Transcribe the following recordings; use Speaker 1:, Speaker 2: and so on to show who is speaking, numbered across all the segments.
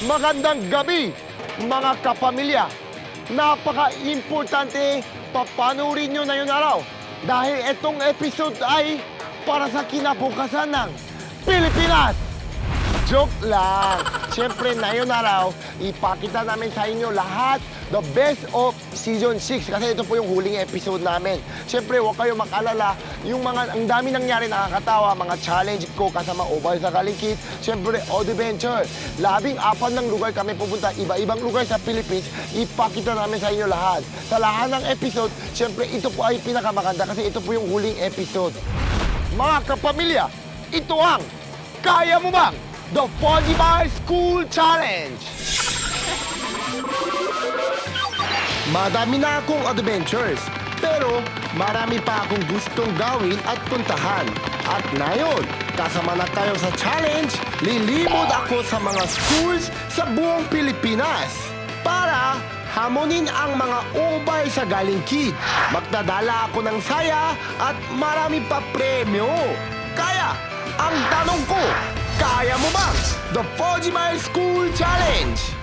Speaker 1: Magandang gabi, mga kapamilya. Napaka-importante papanurin nyo na yun araw. Dahil itong episode ay para sa kinabukasan ng Pilipinas. Joke lang. Siyempre, na yun araw, ipakita namin sa inyo lahat the best of Season 6 kasi ito po yung huling episode namin. Siyempre, huwag kayo mag-alala. Ang dami nangyari nakakatawa, mga challenge ko kasama Obal sa Kalingkit. Siyempre, Adventure. 14 ng lugar kami pupunta, iba-ibang lugar sa Philippines. Ipakita namin sa inyo lahat. Sa lahat ng episode, siyempre, ito po ay pinakamaganda kasi ito po yung huling episode. Mga kapamilya, ito ang Kaya Mo Bang? The Foggy School Challenge! Madami na akong adventures, pero marami pa akong gustong gawin at puntahan. At ngayon, kasama na kayo sa challenge, lilimod ako sa mga schools sa buong Pilipinas para hamonin ang mga ubay sa Galingkid. Magdadala ako ng saya at marami pa premyo. Kaya, ang tanong ko, kaya mo bang The Foggy School Challenge?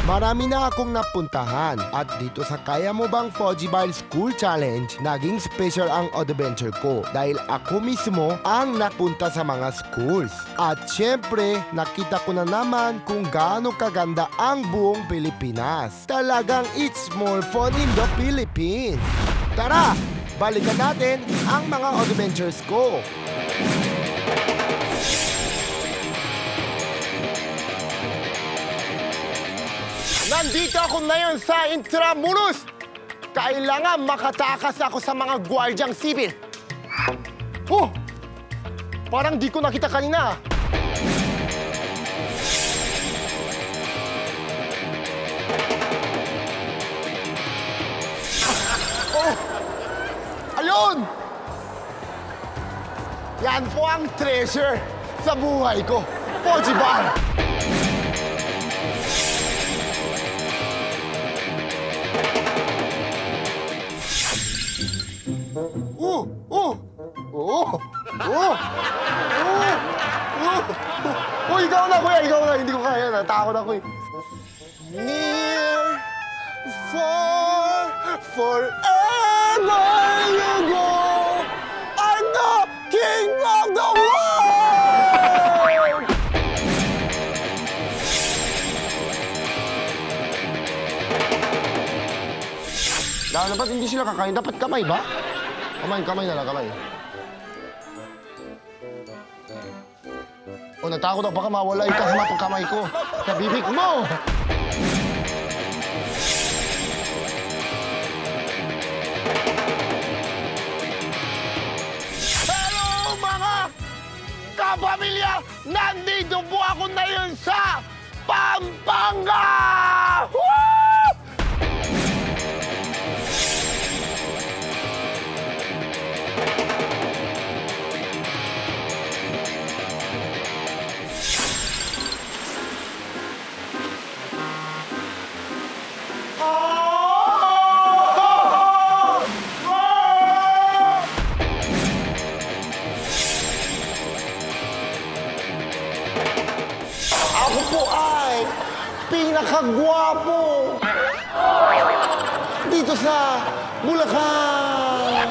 Speaker 1: Marami na akong napuntahan at dito sa Kaya Mo Bang Foggy School Challenge, naging special ang adventure ko dahil ako mismo ang napunta sa mga schools. At syempre, nakita ko na naman kung gaano kaganda ang buong Pilipinas. Talagang it's more fun in the Philippines. Tara, balikan natin ang mga adventures ko. Nandito ako ngayon sa Intramuros. Kailangan makatakas ako sa mga gwardyang sibil. Oh! Parang di ko nakita kanina. Oh! Ayun! Yan po ang treasure sa buhay ko. Foggy Bar! Ikaw na, kuya. Ikaw na. Hindi ko kaya. Natakot ako eh. Near, far, forever you go. I'm the king of the world! Dapat hindi sila kakain. Dapat kamay ba? Kamay na lang, kamay. O, natakot ako. Baka mawala yung kasama pang kamay ko. Sa bibig mo! Hello, mga kapamilya! Nandito po ako ngayon sa Pampanga! Woo! Ako po ay pinakagwapo dito sa Bulacan.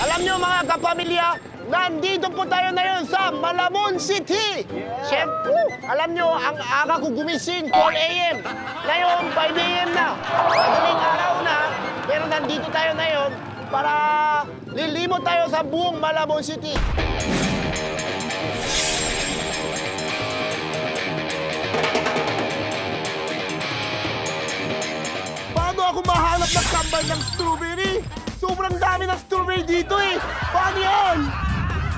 Speaker 1: Alam nyo mga kapamilya, nandito po tayo ngayon sa Malamon City. Siyempre, alam nyo, ang aga ko gumising, 4 a.m. Ngayon, 5 a.m. na. Madaling araw na, pero nandito tayo ngayon para lilimot tayo sa buong Malamon City. Paano ako mahanap ng kambal ng strawberry? Sobrang dami ng strawberry dito eh. Paano yan?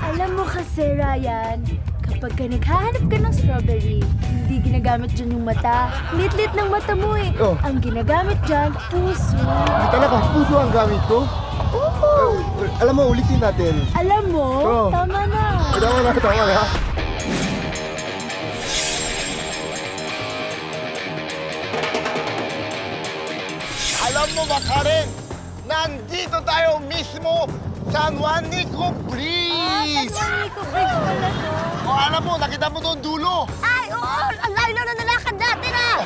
Speaker 2: Alam mo kasi, Ryan, kapag ka naghahanap ka ng strawberry, hindi ginagamit dyan yung mata. Lit-lit ng mata mo eh.
Speaker 1: Oh.
Speaker 2: Ang ginagamit dyan, puso.
Speaker 1: Hindi talaga, puso ang gamit ko.
Speaker 2: Oo.
Speaker 1: Alam mo, ulitin natin.
Speaker 2: Alam mo,
Speaker 1: Oh.
Speaker 2: tama na.
Speaker 1: Tama na. Alam mo ba, Karen? Nandito tayo mismo San Juan Nico Bridge!
Speaker 2: San Nico Bridge pala to.
Speaker 1: O alam mo, nakita mo doon dulo.
Speaker 2: Ay, oo! Ang layo na nalakad natin ah!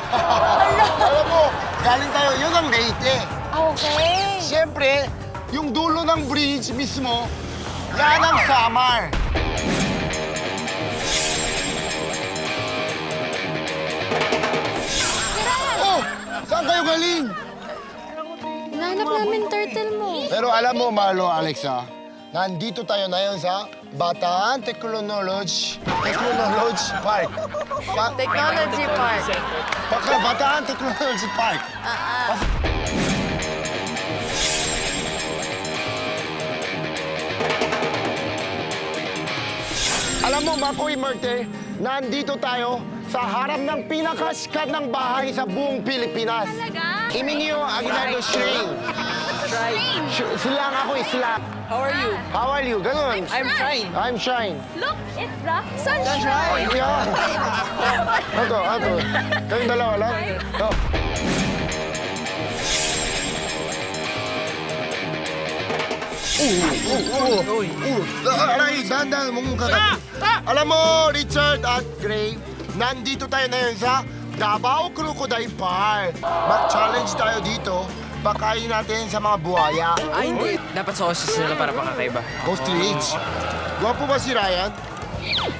Speaker 1: Alam mo, galing tayo, yun ang Leyte.
Speaker 2: Okay.
Speaker 1: Siyempre, yung dulo ng bridge mismo, yan ang Samar. Oh, saan kayo galing?
Speaker 2: Hinahanap namin turtle mo.
Speaker 1: Pero alam mo, Marlo, Alexa, nandito tayo ngayon sa Bataan Technology Park.
Speaker 2: Technology Park.
Speaker 1: Bataan Technology Park. Alam mo, Makoy Merte, nandito tayo sa harap ng pinakasikat ng bahay sa buong Pilipinas.
Speaker 2: Talaga?
Speaker 1: Iminyo Aguinaldo Shrine. Silang ako, silang.
Speaker 3: How are you?
Speaker 1: How are you? Ganon.
Speaker 3: I'm fine.
Speaker 1: I'm Shine.
Speaker 2: Look, it's the sunshine.
Speaker 1: Yeah. Ato. Kayong dalawa lang. Oh. Aray, dandan mong kakati. Alam mo, Richard at Gray, nandito tayo ngayon sa Davao Crocodile Park. Mag-challenge tayo dito. Pakain natin sa mga buhaya.
Speaker 3: Ay, hindi. Dapat sa osis nila para pakakaiba.
Speaker 1: Ostrich. Gwapo ba si Ryan?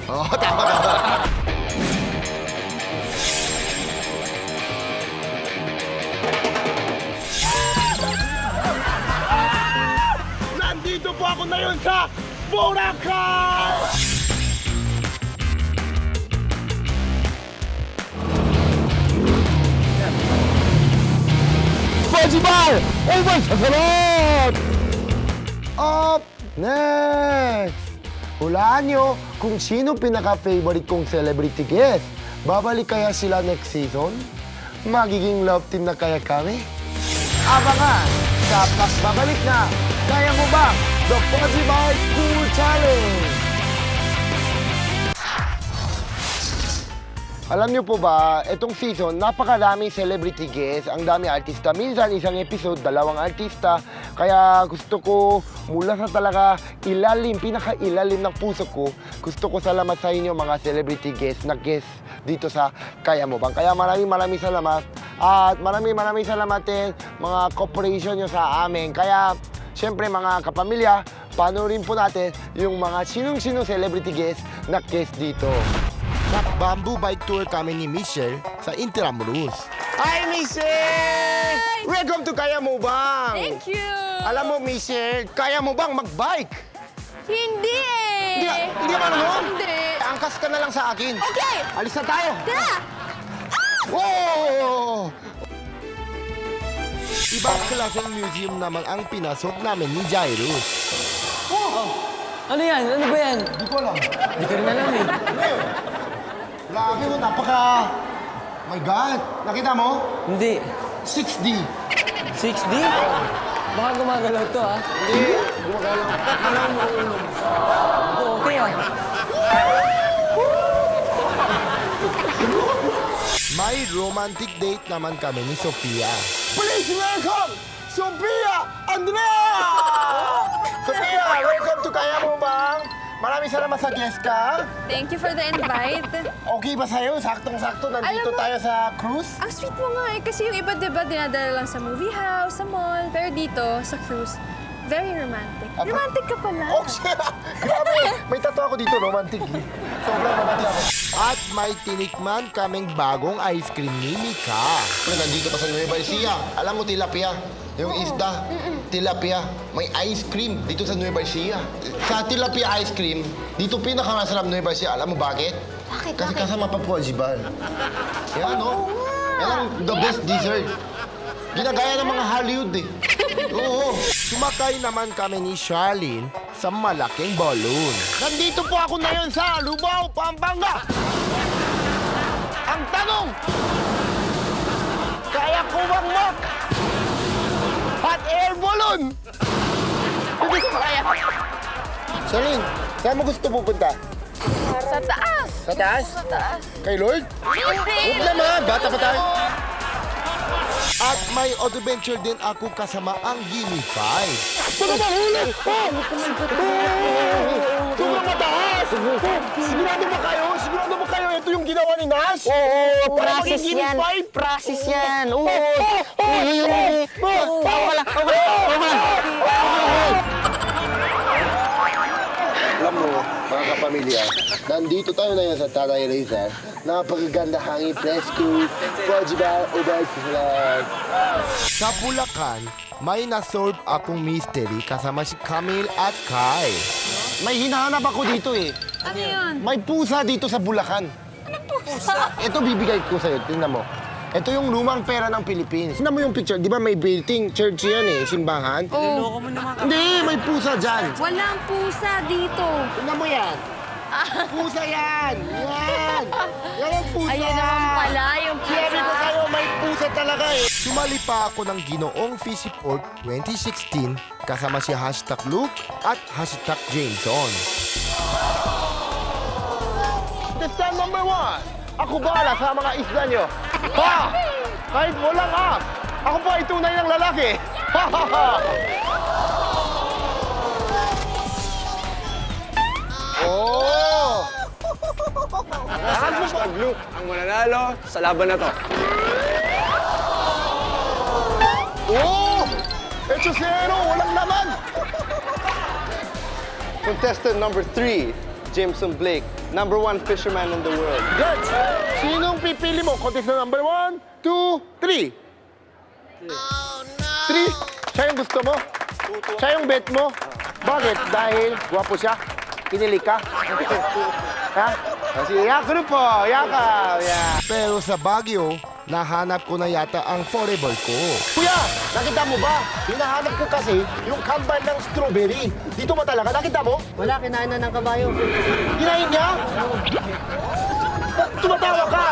Speaker 1: Oo, tama. Nandito po ako ngayon sa Boracay! Pajibal! Over sa salon! Up next! Hulaan nyo kung sino pinaka-favorite kong celebrity guest. Babalik kaya sila next season? Magiging love team na kaya kami? Abangan sa pagbabalik na Kaya Mo Ba? The Pajibal School Challenge! Alam niyo po ba, itong season, napakaraming celebrity guests, ang dami artista. Minsan, isang episode, dalawang artista. Kaya gusto ko, mula sa talaga ilalim, pinaka-ilalim ng puso ko, gusto ko salamat sa inyo mga celebrity guests na guest dito sa Kaya Mo Bang. Kaya maraming salamat. At maraming salamat din mga cooperation nyo sa amin. Kaya, siyempre mga kapamilya, panoorin po natin yung mga sinong-sinong celebrity guests na guest dito. Bamboo Bike Tour kami ni Michelle sa Intramuros. Hi, Michelle!
Speaker 2: Hi!
Speaker 1: Welcome to Kaya Mo Bang!
Speaker 2: Thank you!
Speaker 1: Alam mo, Michelle, kaya mo bang mag-bike?
Speaker 2: Hindi eh!
Speaker 1: Hindi ba naman?
Speaker 2: Hindi!
Speaker 1: Angkas ka na lang sa akin.
Speaker 2: Okay!
Speaker 1: Alis na tayo!
Speaker 2: Tara!
Speaker 1: Wow! Ibang klaseng museum naman ang pinasok namin ni Jairus.
Speaker 3: Ano yan? Ano ba yan?
Speaker 1: Hindi ko alam.
Speaker 3: Hindi ko rin alam eh.
Speaker 1: Grabe mo, My God! Nakita mo?
Speaker 3: Hindi.
Speaker 1: 6D.
Speaker 3: 6D? Baka gumagalaw to ah.
Speaker 1: Hindi. Gumagalaw.
Speaker 3: Oo, okay ah.
Speaker 1: May romantic date naman kami ni Sofia. Please welcome, Sofia Andrea! Sofia, welcome to Kaya Mo Bang? Maraming salamat sa guest ka.
Speaker 2: Thank you for the invite.
Speaker 1: Okay ba sa'yo? Saktong-sakto, nandito
Speaker 2: Alam mo-
Speaker 1: tayo sa cruise.
Speaker 2: Ang sweet mo nga eh, kasi yung iba diba dinadala lang sa movie house, sa mall. Pero dito, sa cruise, very romantic. Romantic ka pala.
Speaker 1: Oh, shit! Grabe! May tattoo ako dito, romantic. Sobrang romantic ako. At may tinikman kaming bagong ice cream ni Mika. Nandito pa sa Nueva Ecija. Alam mo, tilapia. Yung isda, tilapia. May ice cream dito sa Nueva Ecija. Sa tilapia ice cream, dito pinakamasarap Nueva Ecija. Alam mo bakit?
Speaker 2: Bakit?
Speaker 1: Kasi kasama pa po Jibal. Yan, no? Yan ang the best dessert. Ginagaya ng mga Hollywood eh. Oo. Sumakay naman kami ni Charlene sa malaking balloon. Nandito po ako ngayon sa Lubao, Pampanga. Ang tanong, kaya ko bang hot air balloon? Hindi ko kaya. Charlene, saan mo gusto pupunta?
Speaker 2: Sa taas!
Speaker 1: Sa taas?
Speaker 2: Sa taas.
Speaker 1: Kay Lord?
Speaker 2: Hindi!
Speaker 1: Huwag naman, bata pa tayo. At may adventure din ako kasama ang Gimme 5. Sobrang mataas! Sigurado ba kayo? Sigurado ba kayo? Ito yung ginawa ni Nash?
Speaker 4: Oo,
Speaker 1: Para
Speaker 4: process
Speaker 1: maging
Speaker 4: yan.
Speaker 1: Gimme 5?
Speaker 4: Process yan. Oo. Okay lang.
Speaker 1: Alam mo, mga kapamilya, nandito tayo na yan sa Tanay Rizal. Napakaganda hangin, fresco, Fujibal, Ubay, Flag. Sa Bulacan, may nasolve akong mystery kasama si Camille at Kai. May hinahanap ako dito eh.
Speaker 2: Ano yun?
Speaker 1: May pusa dito sa Bulacan.
Speaker 2: Anong pusa?
Speaker 1: Ito bibigay ko sa'yo, tingnan mo. Ito yung lumang pera ng Philippines. Tingnan mo yung picture, di ba may building, church yan eh, simbahan?
Speaker 3: Loko mo naman.
Speaker 1: Hindi, may pusa dyan.
Speaker 2: Walang pusa dito.
Speaker 1: Tingnan mo yan. Pusa yan! Yan! Yan ang pusa!
Speaker 2: Ayun naman pala yung
Speaker 1: Sinabi ko
Speaker 2: pusa.
Speaker 1: sa'yo, may pusa talaga eh. Sumali pa ako ng Ginoong Fisiport 2016 kasama si #Luke at #Jameson. Contestant number 1. Ako bahala sa mga isla nyo. Ha! Kahit walang up, ako pa ay tunay ng lalaki. Ha ha ha! Oh!
Speaker 5: #Luke ang mananalo sa laban na to.
Speaker 1: Oh! Echo zero! Walang laman!
Speaker 5: Contestant number 3, Jameson Blake, number 1 fisherman in the world.
Speaker 1: Good! Sinong pipili mo? Contestant number 1, 2, 3. 3? Siya yung gusto mo? Siya yung bet mo? Bakit? Dahil gwapo siya? Kinilig ka? Ha? Kasi grupo, yaka. Yeah. Pero sa Baguio, nahanap ko na yata ang forever ko. Kuya, nakita mo ba? Hinahanap ko kasi yung kambal ng strawberry. Dito ba talaga? Nakita mo?
Speaker 4: Wala, kinain na ng kabayo.
Speaker 1: Kinain niya? Tumatawa ka!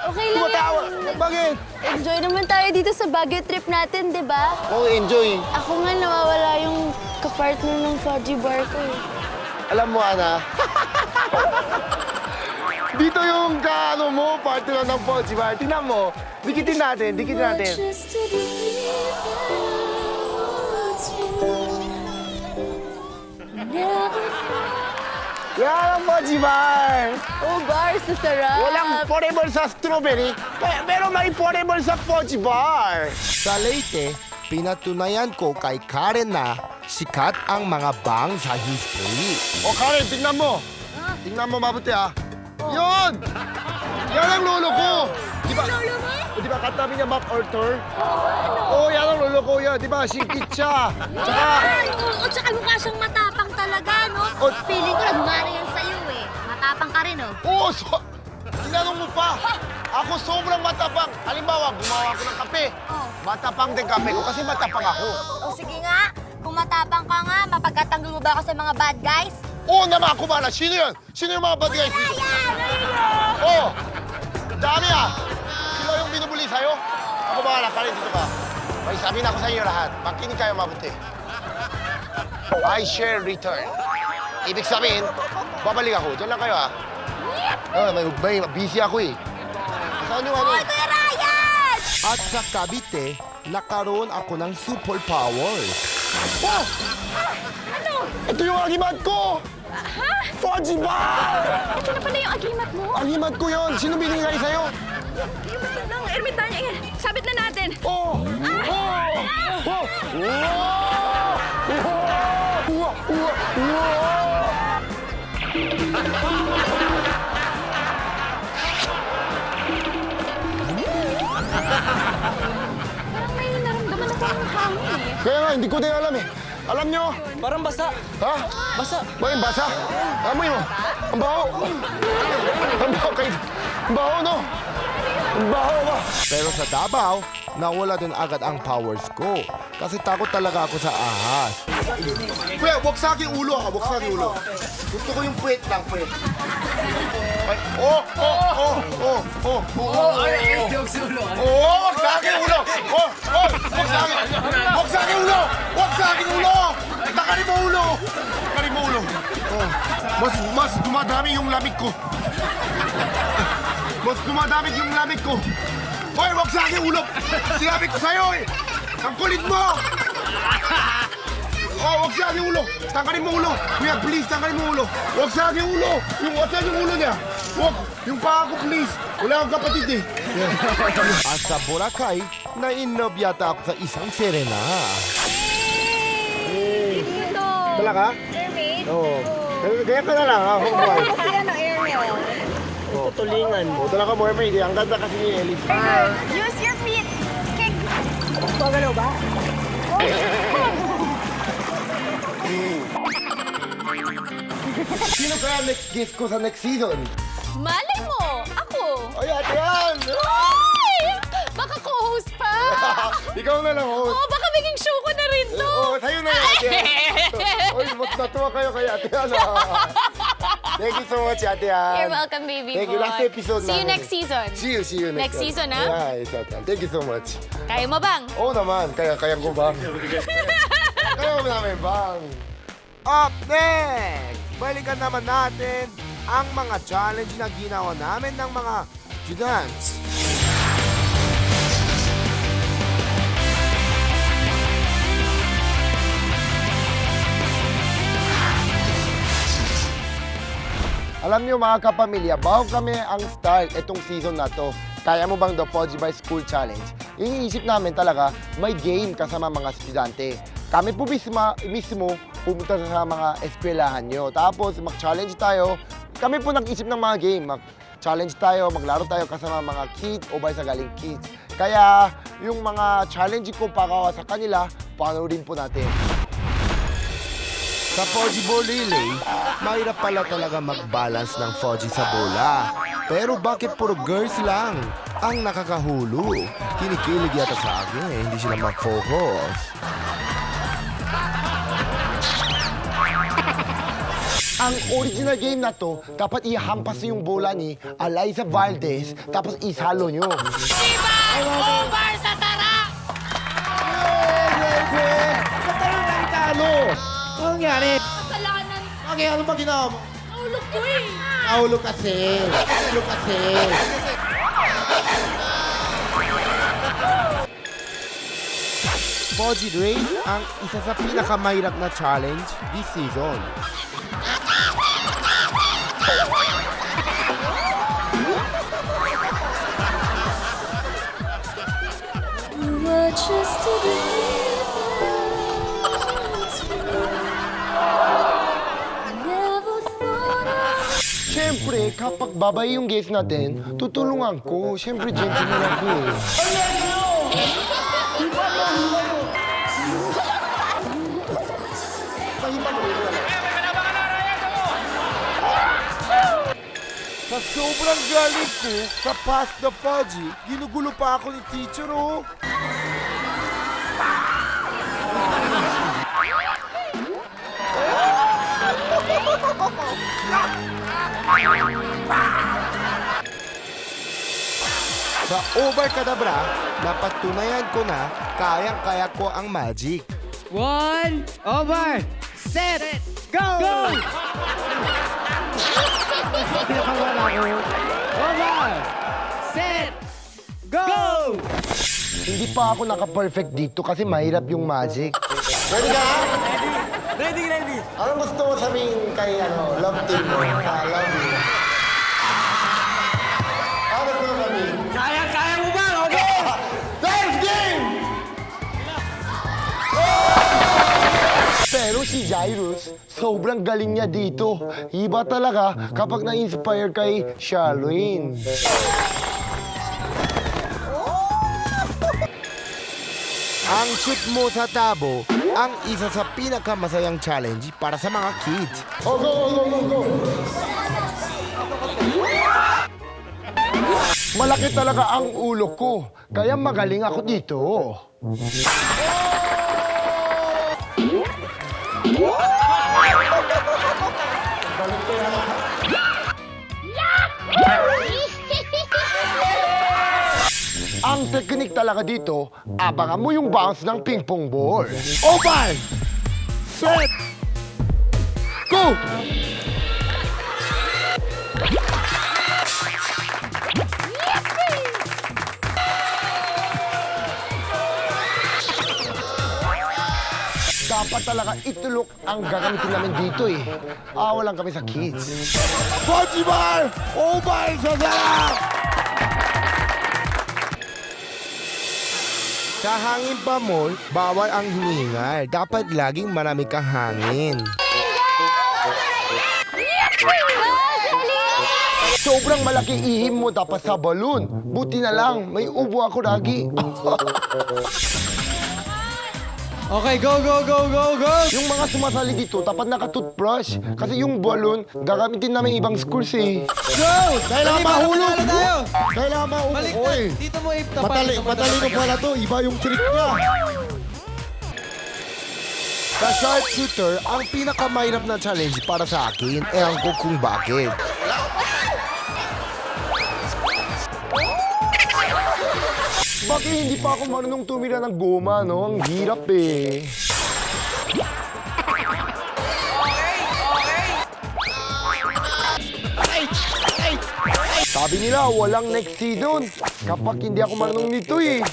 Speaker 2: Okay lang
Speaker 1: Tumatawa!
Speaker 2: yan.
Speaker 1: Bakit?
Speaker 2: Enjoy naman tayo dito sa Baguio trip natin, di ba?
Speaker 1: Oh, enjoy.
Speaker 2: Ako nga nawawala yung kapartner ng Fuji bar ko eh.
Speaker 1: Alam mo, Ana, dito yung kaano mo, partner ng Pochi Bar. Tingnan mo, dikitin natin, dikitin natin. Yan ang Pochi Bar!
Speaker 2: Oh, bars, sarap.
Speaker 1: Walang forever sa strawberry, pero may forever sa Pochi Bar. Sa Leyte, pinatunayan ko kay Karen na sikat ang mga bang sa history. O Karen, tingnan mo. Tingnan mo mabuti ah. Yun! Yan ang lolo ko! Di ba?
Speaker 2: Lolo mo?
Speaker 1: Di ba katabi niya Mac Arthur? Oo, yan ang lolo ko yan. Di ba? Singkit siya. Tsaka,
Speaker 6: Oo, tsaka mukha siyang matapang talaga, no?
Speaker 1: Oh.
Speaker 6: Feeling ko nagmana yan sa'yo, eh. Matapang ka rin, oh.
Speaker 1: oo, tinanong mo pa. Ako sobrang matapang. Halimbawa, gumawa ako ng kape.
Speaker 6: Oh.
Speaker 1: Matapang din kape ko kasi matapang ako.
Speaker 6: O sige nga, kung matapang ka nga, mapagkatanggol mo ba ako sa mga bad guys?
Speaker 1: Oo naman, ako bala. Sino yun? Sino yung mga bad guys dito? Oo! Dami ah! Sila yung binubuli sa'yo? Ako bahala, Karen, dito ka. May sabihin ako sa inyo lahat. Makinig kayo mabuti. I share return. Ibig sabihin, babalik ako. Diyan lang kayo ah. May busy ako eh. Saan yung ano?
Speaker 6: Hoy, Kuya Ryan!
Speaker 1: At sa Cavite, nakaroon ako ng superpowers. Oh!
Speaker 2: Ano?
Speaker 1: Ito yung agimat ko!
Speaker 2: Ha?
Speaker 1: Fudgy Bar!
Speaker 2: Ito na pala yung agimat mo?
Speaker 1: Agimat ko yun! Sino binigay sa'yo?
Speaker 2: Yung ng ermitanyo. Sabit na natin.
Speaker 1: Oh! Oh! Oh!
Speaker 2: Parang may naramdaman ako ng hangin eh.
Speaker 1: Kaya nga, hindi ko din alam eh. Alam nyo?
Speaker 3: Parang basa.
Speaker 1: Ha?
Speaker 3: Basa.
Speaker 1: Bakit basa? Amoy mo. Ang baho. Ang baho kayo. Ang baho, no? Ang baho ba? Pero sa Davao, nawala din agad ang powers ko. Kasi takot talaga ako sa ahas. Kuya, wag sa aking ulo ha. Wag sa aking ulo. Gusto ko yung puwet lang, puwet. Ay, oh, oh, oh, oh, oh, oh, ay, wag sa aking ulo. Oh, oh, wag sa aking. Wag sa aking ulo. Wag sa aking ulo. Takari mo ulo. Takari mo ulo. Oh, mas dumadami yung lamig ko. Mas dumadami yung lamig ko. Hoy, wag sa akin ulo! Sinabi ko sa'yo eh! Ang kulit mo! Oh, wag sa akin ulo! Tanggalin mo ulo! Kuya, please, tanggalin mo ulo! Wag sa akin ulo! Wag sa akin ulo niya! Wag! Yung paa ko, please! Wala akong kapatid eh! At sa Boracay, na-inlove yata ako sa isang Serena.
Speaker 6: Dito.
Speaker 1: Talaga?
Speaker 6: Mermaid.
Speaker 1: Oo. Kaya ka na lang, ha? Homeboy.
Speaker 6: Kasi ano, Ariel.
Speaker 4: Tutulingan.
Speaker 1: Oo, talaga mo, Mermaid. Ang ganda kasi ni Ellie.
Speaker 6: Use your feet. Kick.
Speaker 4: Pagalaw ba?
Speaker 1: Sino kaya next guest ko sa next season?
Speaker 2: Malay mo! Ako!
Speaker 1: Ay, ate yan!
Speaker 2: Ay! Baka co-host pa!
Speaker 1: Ikaw na lang, host.
Speaker 2: Oo, baka maging show ko na rin to!
Speaker 1: Oo, sa'yo na yan, ate. Uy, mas natuwa kayo kay ate Ann. Thank you so much, ate Ann.
Speaker 2: You're welcome, baby
Speaker 1: Thank you.
Speaker 2: boy.
Speaker 1: Last episode
Speaker 2: See you
Speaker 1: namin.
Speaker 2: next season.
Speaker 1: See you
Speaker 2: Next season, ha?
Speaker 1: Yeah, it's okay. Thank you so much.
Speaker 2: Kaya mo bang?
Speaker 1: Oo naman, kaya ko bang. Kaya mo namin bang. Up next! Balikan naman natin ang mga challenge na ginawa namin ng mga students. Alam niyo mga kapamilya, bago kami ang start itong season na to, kaya mo bang The Podgy by School Challenge? Iniisip namin talaga, may game kasama mga estudyante. Kami po mismo pumunta sa mga eskwelahan nyo. Tapos mag-challenge tayo. Kami po nag-isip ng mga game. Mag-challenge tayo, maglaro tayo kasama mga kids o ba sa galing kids. Kaya yung mga challenge ko pagawa sa kanila, panoorin po natin. Sa Podgy Ball Relay, mahirap pala talaga mag-balance ng Podgy sa bola. Pero bakit puro girls lang ang nakakahulu? Kinikilig yata sa akin eh, hindi sila mag-focus. Ang original game na to, dapat ihampas yung bola ni Eliza Valdez, tapos isalo nyo.
Speaker 2: Over sa sarap!
Speaker 1: Ba't tayo nakitalo? Ano nangyari?
Speaker 2: Kasalanan.
Speaker 1: Okay, ano ba ginawa mo?
Speaker 2: Naulog ko eh.
Speaker 1: Nahulog kasi. Nahulog kasi. Podgy Race ang isa sa pinakamahirap na challenge this season. Siyempre, kapag babae yung guest natin, tutulungan ko. Siyempre, gentleman ako eh. Sa sobrang galing ko sa Pass the Podgy, ginugulo pa ako ni teacher, oh. Sa Over Kadabra, napatunayan ko na kayang-kaya ko ang magic.
Speaker 3: 1, over, set, go! Over, set, go!
Speaker 1: Hindi pa ako naka-perfect dito kasi mahirap yung magic. Ready ka?
Speaker 3: Ready, ready.
Speaker 1: Anong gusto mo sabihin kay love team mo? Love you. Ano gusto mo sabihin?
Speaker 3: Kaya mo ba? Okay!
Speaker 1: Next game! Pero si Jairus, sobrang galing niya dito. Iba talaga kapag na-inspire kay Charlene. Ang shoot mo sa tabo, ang isa sa pinakamasayang challenge para sa mga kids. Oh, go, go, go, go, go! Malaki talaga ang ulo ko, kaya magaling ako dito. Ang teknik talaga dito, abangan mo yung bounce ng ping-pong ball. Open! Set! Go! Dapat talaga itulok ang gagamitin namin dito eh. Awa lang kami sa kids. Fudgy Bar! Obay sa sarap! Sa hangin pa mall, bawal ang hiningal. Dapat laging marami kang hangin. Sobrang malaki ihim mo dapat sa balon. Buti na lang, may ubo ako lagi.
Speaker 3: Okay, go, go, go, go, go!
Speaker 1: Yung mga sumasali dito, dapat naka-toothbrush. Kasi yung balon, gagamitin namin ibang schools eh.
Speaker 3: Go!
Speaker 1: Kailangan
Speaker 3: Dali, baka
Speaker 1: mahulog.
Speaker 3: manalo tayo!
Speaker 1: Kailangan mahulog.
Speaker 3: Balik
Speaker 1: Oy,
Speaker 3: na! Dito mo itapat.
Speaker 1: matalino pala to. Iba yung trick niya. Sa sharpshooter, ang pinakamahirap na challenge para sa akin, ewan ko kung bakit. Bakit hindi pa ako marunong tumira ng goma, no? Ang hirap eh. Sabi nila, walang next season kapag hindi ako marunong nito eh.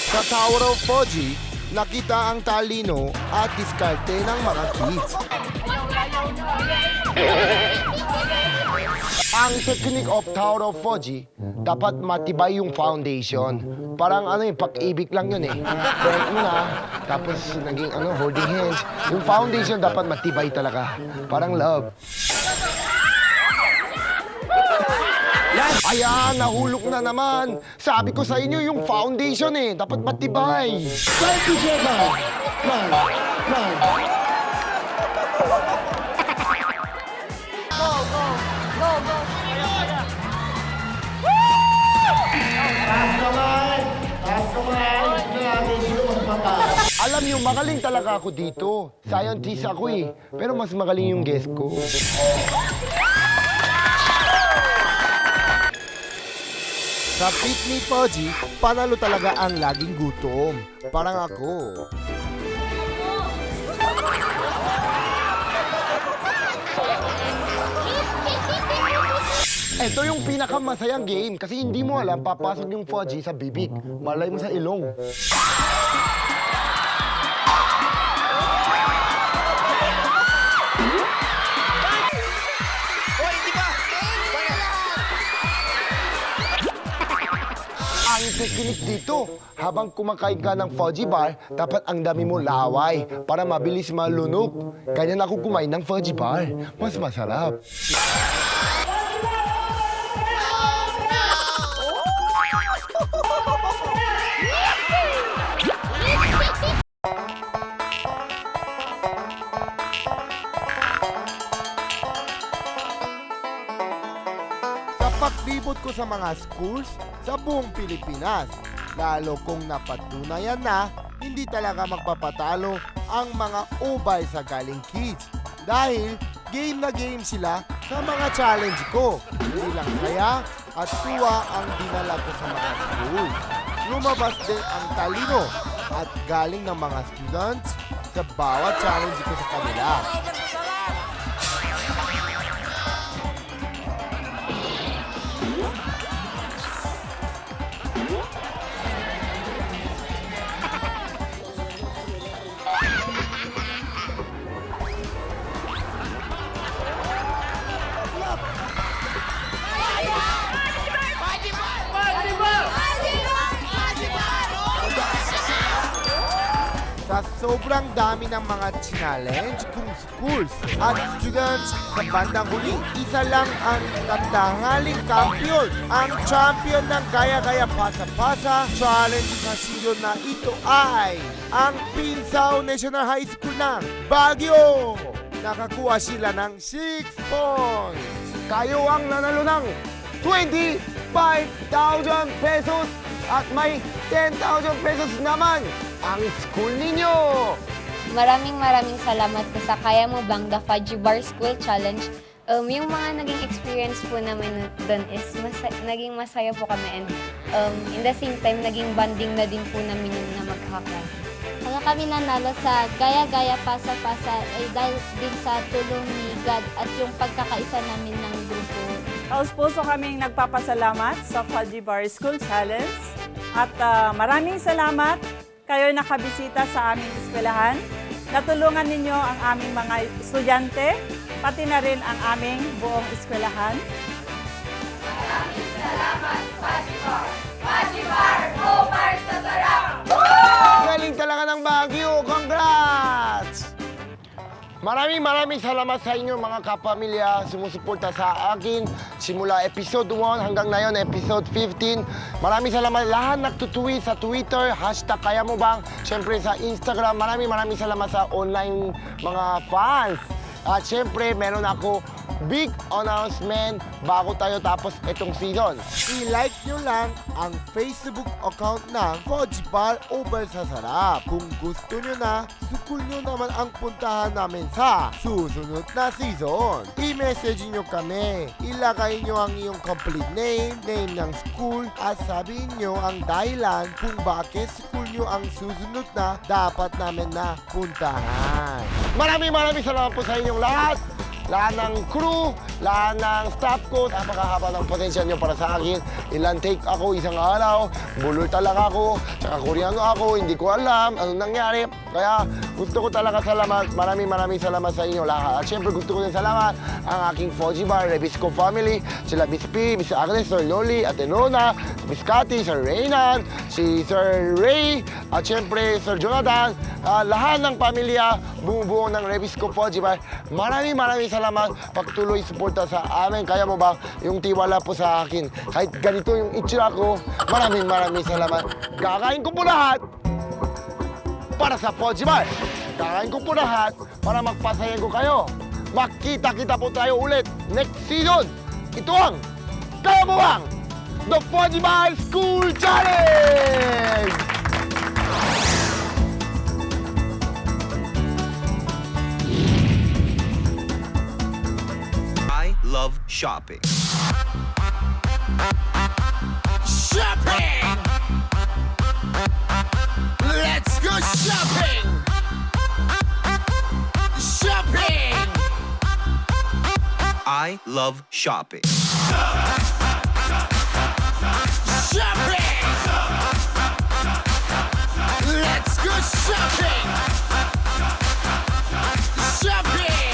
Speaker 1: Sa Tower of Fuji, nakita ang talino at diskarte ng mga kids. Ang technique of Tower of Fuji, dapat matibay yung foundation. Parang ano yung pag-ibig lang yun eh. Friend mo na, tapos naging holding hands. Yung foundation dapat matibay talaga. Parang love. Ayan, nahulog na naman. Sabi ko sa inyo, yung foundation eh, dapat matibay. 27! Nine.
Speaker 6: Go, go, go, go.
Speaker 1: Alam niyo, magaling talaga ako dito. Scientist ako eh. Pero mas magaling yung guest ko. Sa Pitney Pudgy, panalo talaga ang laging gutom. Parang ako. Ito yung pinakamasayang game kasi hindi mo alam papasok yung fudgy sa bibig. Malay mo sa ilong. Ang technique dito, habang kumakain ka ng fudgy bar, dapat ang dami mo laway para mabilis malunok. Ganyan ako kumain ng fudgy bar. Mas masarap. Sa paglibot ko sa mga schools sa buong Pilipinas, lalo kung napatunayan na hindi talaga magpapatalo ang mga ubay sa Galing Kids dahil game na game sila sa mga challenge ko. Hindi lang saya at tuwa ang dinala ko sa mga schools. Lumabas din ang talino at galing ng mga students sa bawat challenge ko sa kanila. Sa sobrang dami ng mga challenge kung schools at students sa bandang huli, isa lang ang natangaling kampiyon. Ang champion ng Gaya-Gaya Pasa-Pasa Challenge sa season na ito ay ang Pinsao National High School ng Baguio. Nakakuha sila ng 6 points. Kayo ang nanalo ng 25,000 pesos at may 10,000 pesos naman ang school ninyo.
Speaker 7: Maraming salamat po sa Kaya Mo Bang The Fudgy Bar School Challenge. Yung mga naging experience po namin doon is naging masaya po kami and in the same time naging bonding na din po namin yung na magkaklase.
Speaker 8: Kaya kami nanalo sa Gaya-Gaya Pasa-Pasa ay dahil din sa tulong ni God at yung pagkakaisa namin ng grupo.
Speaker 9: Taus-puso kaming nagpapasalamat sa Fudgy Bar School Challenge at maraming salamat kayo nakabisita sa aming eskwelahan. Natulungan ninyo ang aming mga estudyante, pati na rin ang aming buong eskwelahan.
Speaker 1: Galing talaga ng Baguio! Congrats! Maraming salamat sa inyo mga kapamilya sumusuporta sa akin simula episode 1 hanggang ngayon episode 15. Maraming salamat lahat nagtutweet sa Twitter, #KayaMoBang, syempre sa Instagram. Maraming salamat sa online mga fans. At syempre meron ako big announcement bago tayo tapos itong season. I-like nyo lang ang Facebook account ng Fudgy Bar Over sa Sarap. Kung gusto nyo na, sukul nyo naman ang puntahan namin sa susunod na season. I-message nyo kami. Ilagay nyo ang iyong complete name, name ng school, at sabihin nyo ang dahilan kung bakit school nyo ang susunod na dapat namin na puntahan. Maraming salamat po sa inyong lahat. Lahat ng crew, lahat ng staff ko, napakahaba ng potential nyo para sa akin. Ilan take ako isang araw, bulol talaga ako, tsaka koreano ako, hindi ko alam anong nangyari. Kaya gusto ko talaga salamat, maraming salamat sa inyo lahat. At syempre gusto ko din salamat ang aking Fudgy Bar, Rebisco family, sila Miss P, Miss Agnes, Sir Loli, Ate Nona, Miss Cathy, Sir Reynan, si Sir Ray, at syempre Sir Jonathan, lahat ng pamilya bumubuo ng Rebisco Fudgy Bar. Maraming salamat pagtuloy suporta sa amin. Kaya mo ba yung tiwala po sa akin? Kahit ganito yung itsura ko, maraming salamat. Kakain ko po lahat para sa Fudgy Bar. Kakain ko po lahat para magpasaya ko kayo. Magkita-kita po tayo ulit next season. Ito ang Kaya Mo Bang, The Fudgy Bar School Challenge!
Speaker 10: I love shopping.
Speaker 1: Shopping! Let's go shopping! Shopping!
Speaker 10: I love shopping.
Speaker 1: Shopping! Let's go shopping! Shopping!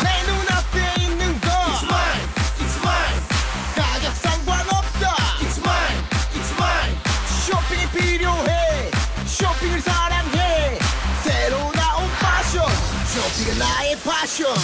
Speaker 1: 내 눈앞에 있는 거 It's mine! It's mine! 가격 상관없어 It's mine! It's mine! 쇼핑이 필요해 쇼핑을 사랑해 새로 나온 패션 쇼핑은 나의 패션